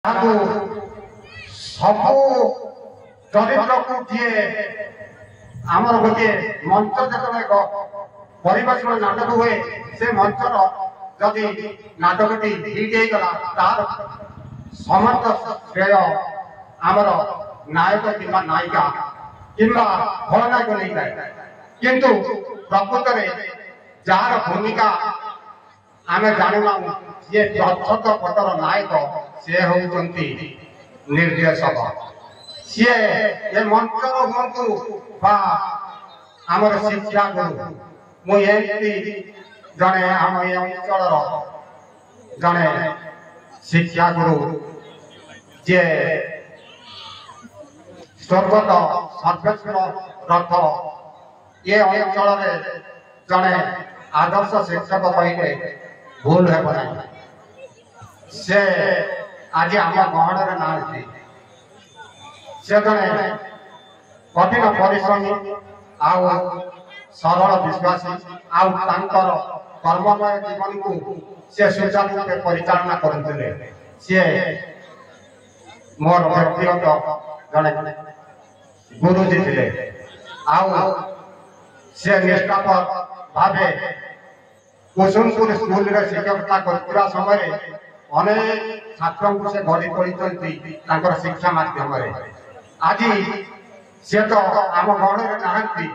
सबू चरित्र को किए आमर गोटे मंच जो परिवेशन नाटक हुए से मंचर जदि नाटकटी हिट होगला तार समस्त श्रेय आमर नायक कि नायिका कि खलनायक नहीं जाए किंतु प्रकृत में जार भूमिका आम जाना ये प्रच्छद पटर नायक सी होती निर्देशक सी ये मंचर हूँ आमर शिक्षा गुरु मुझे जड़े आम ये अंचल जड़े शिक्षा गुरु जे स्वर्गत सर्वेश्वर रथ ये अंचल जड़े आदर्श शिक्षक कहले भूल है से आज आम गहन ना से जड़े कठिन परिश्रमी आउ सरल विश्वासी आउ कर्ममय जीवन को से सुचारू रूपे परिचालना करते सी मोर व्यक्तिगत जड़े गुरुजी थे आउ से निष्ठापर भावे कुसुमपुर स्कूल रे शिक्षकता करता समय अनेक छात्र को से गढ़ी तोड़ी शिक्षा माध्यम आज सी तो आम गहन नहांती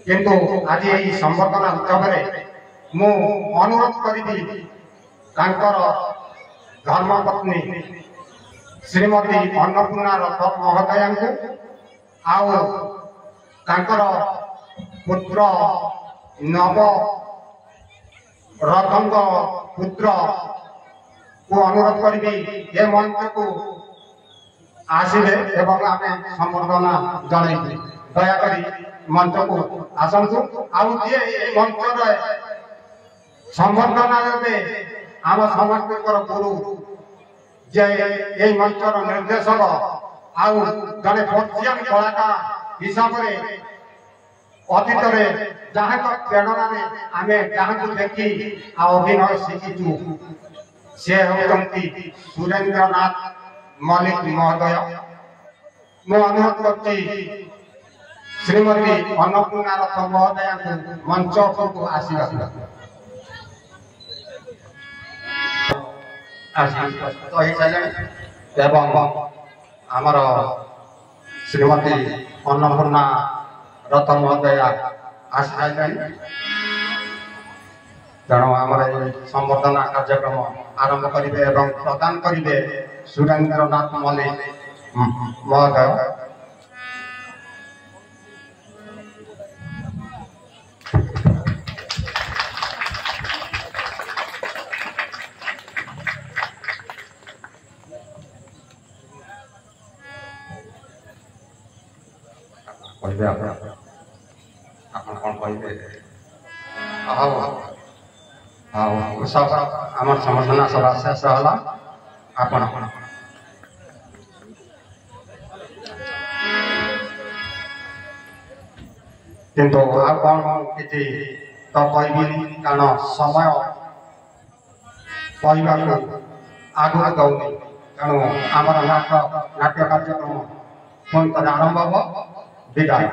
किंतु आज यही संवर्धना उत्सव मु अनुरोध करी धर्मपत्नी श्रीमती अन्नपूर्णा रथ महोदया को पुत्र नव रथंग पुत्र को अनुरोध करी ये मंच को आसिले एवं आम संवर्धना जन दयाकोरी मंच को आसतु आए मंच संवर्धना आम समस्त गुरु जे ये मंचर निर्देशक आउ जड़े बर्जियान कलाकार हिसाब से अतीत जहाँ प्रेरणा आम जहाँ देखी अभिनय शिखीचु से होती सुरेंद्र नाथ मल्लिक महोदय मु अनुरोध कर श्रीमती अन्नपूर्णा रथ महोदया को मंच को आसवा आमर श्रीमती अन्नपूर्णा रथ महोदया आसी तेणु आम संवर्धना कार्यक्रम आरंभ करेंगे और प्रदान करेंगे सुरेंद्र नाथ मल्लिक महोदय। सब आम समर्थना सभा शेष है आपण किंतु आ कौन किसी तो कहबी कारण समय कहवा आगू दौनी तेणु आम नाट्य कार्यक्रम पुणी आरंभ हम विदाय।